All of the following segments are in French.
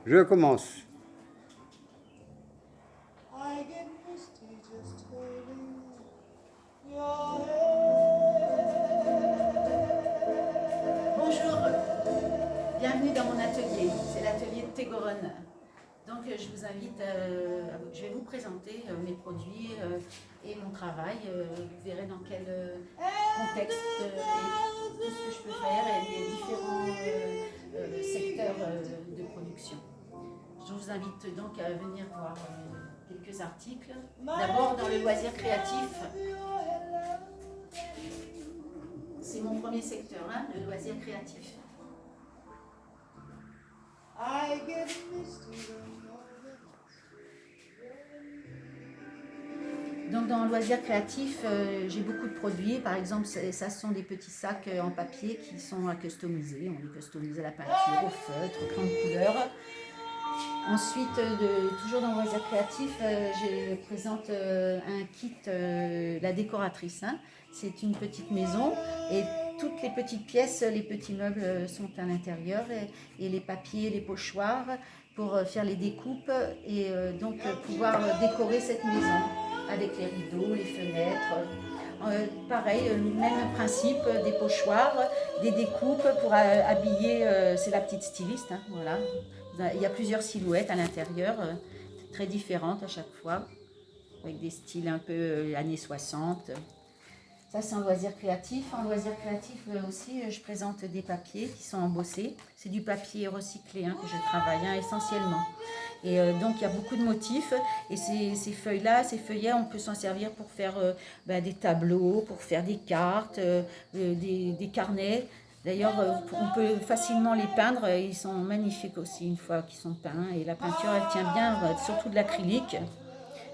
Je commence. Bonjour, bienvenue dans mon atelier, c'est l'atelier de Tegoron. Donc je vous invite, je vais vous présenter mes produits et mon travail. Vous verrez dans quel contexte et tout ce que je peux faire et les différents secteurs de production. Je vous invite donc à venir voir quelques articles. D'abord dans le loisir créatif. C'est mon premier secteur, hein, le loisir créatif. Donc dans le loisir créatif, j'ai beaucoup de produits. Par exemple, ça sont des petits sacs en papier qui sont à customiser. On les customise à la peinture, au feutre, au crayon de couleur. Ensuite, toujours dans le loisir créatif, je présente un kit La Décoratrice. Hein. C'est une petite maison et toutes les petites pièces, les petits meubles sont à l'intérieur et les papiers, les pochoirs pour faire les découpes et donc pouvoir décorer cette maison avec les rideaux, les fenêtres. Pareil, même principe, des pochoirs, des découpes pour habiller, c'est la petite styliste, hein, voilà. Il y a plusieurs silhouettes à l'intérieur, très différentes à chaque fois, avec des styles un peu années 60. Ça, c'est un loisir créatif. En loisir créatif aussi, je présente des papiers qui sont embossés. C'est du papier recyclé hein, que je travaille essentiellement. Et donc, il y a beaucoup de motifs. Et ces feuilles-là, ces feuillets, on peut s'en servir pour faire des tableaux, pour faire des cartes, des carnets. D'ailleurs, on peut facilement les peindre. Ils sont magnifiques aussi une fois qu'ils sont peints. Et la peinture, elle tient bien, surtout de l'acrylique.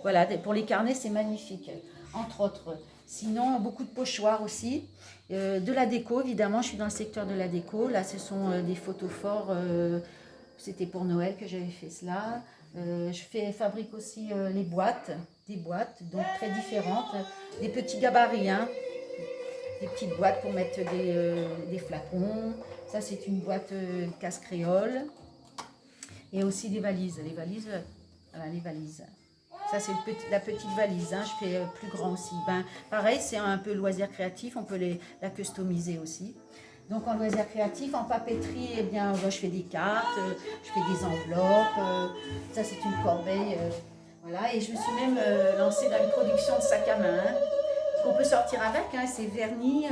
Voilà, pour les carnets, c'est magnifique, entre autres. Sinon, beaucoup de pochoirs aussi. De la déco, évidemment, je suis dans le secteur de la déco. Là, ce sont des photos forts. C'était pour Noël que j'avais fait cela. Je fabrique aussi les boîtes, des boîtes, donc très différentes. Des petits gabarits, hein, des petites boîtes pour mettre des flacons. Ça, c'est une boîte casse-créole. Et aussi des valises. Les valises, voilà, les valises. Ça, c'est la petite valise. Hein. Je fais plus grand aussi. Pareil, c'est un peu loisir créatif. On peut la customiser aussi. Donc, en loisir créatif, en papeterie, eh bien, je fais des cartes, je fais des enveloppes. Ça, c'est une corbeille. Voilà. Et je me suis même lancée dans une production de sacs à main. Hein, qu'on peut sortir avec. Hein, c'est verni.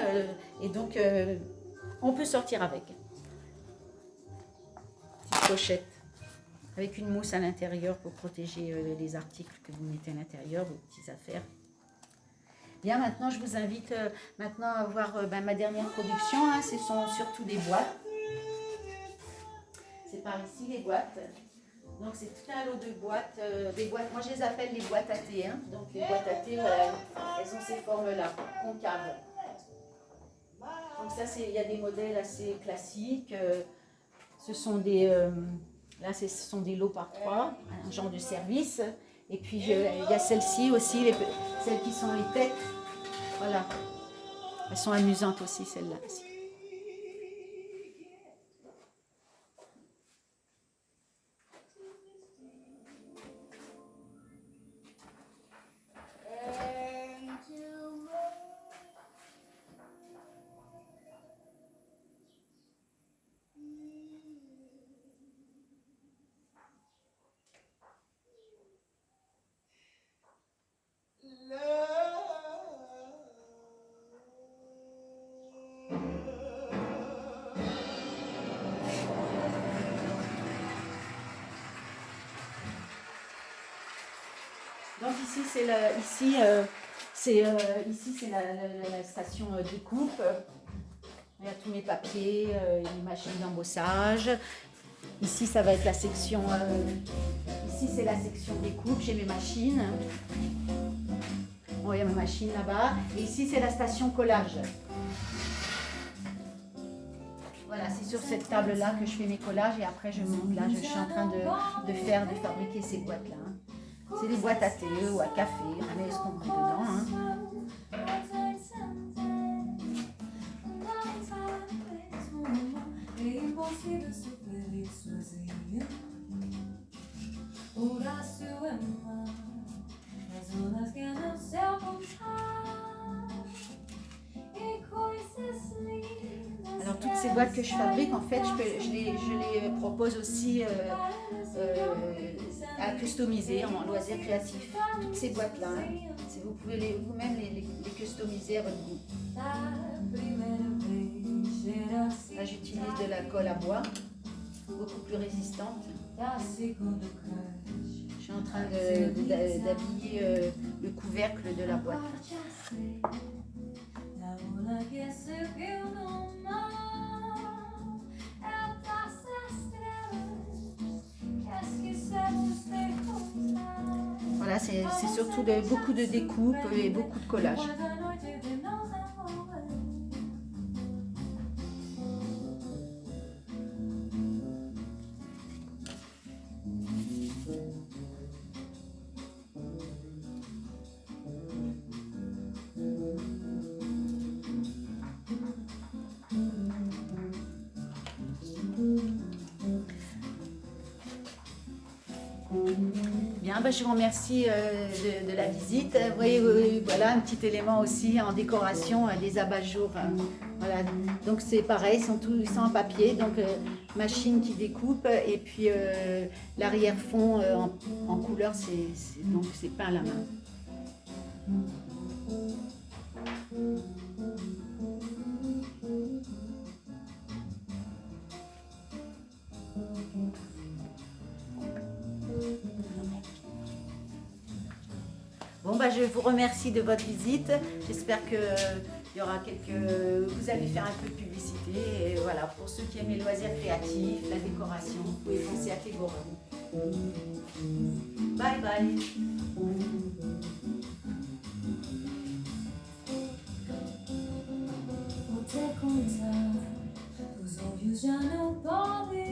Et donc, on peut sortir avec. Petite pochette. Avec une mousse à l'intérieur pour protéger les articles que vous mettez à l'intérieur, vos petites affaires. Bien, maintenant, je vous invite maintenant à voir ma dernière production. Hein, ce sont surtout des boîtes. C'est par ici les boîtes. Donc, c'est tout un lot de boîtes. Des boîtes, moi, je les appelle les boîtes à thé. Hein. Donc, les boîtes à thé, voilà, elles ont ces formes-là, concaves. Donc, ça, il y a des modèles assez classiques. Ce sont des... Là, ce sont des lots par 3, un genre de service. Et puis, il y a celles-ci aussi, celles qui sont les têtes. Voilà. Elles sont amusantes aussi, celles-là. Donc ici, c'est la station découpe. Il y a tous mes papiers, les machines d'embossage. Ici, ça va être la section. Ici, c'est la section découpe. J'ai mes machines. Bon, il y a ma machine là-bas. Et ici, c'est la station collage. Voilà, c'est sur cette table-là que je fais mes collages et après je monte. Là, je suis en train de fabriquer ces boîtes-là. Hein. C'est des boîtes à thé ou à café, on met ce qu'on veut dedans. Hein. Alors toutes ces boîtes que je fabrique, en fait, je les propose aussi à customiser en loisir créatif. Toutes ces boîtes-là, hein. Vous pouvez vous-même les customiser à votre goût. Là, j'utilise de la colle à bois, beaucoup plus résistante. Je suis en train d'habiller le couvercle de la boîte. Voilà, c'est surtout beaucoup de découpes et beaucoup de collage. Bien, je vous remercie de la visite. Vous voyez, voilà un petit élément aussi en décoration des abat-jours. Voilà, donc c'est pareil, ils sont en papier, donc machine qui découpe et puis l'arrière-fond en couleur, c'est peint à la main. Bon, je vous remercie de votre visite. J'espère que vous allez faire un peu de publicité. Et voilà, pour ceux qui aiment les loisirs créatifs, la décoration, vous pouvez penser à Tegora. Bye bye. Vou te contar, os olhos já não podem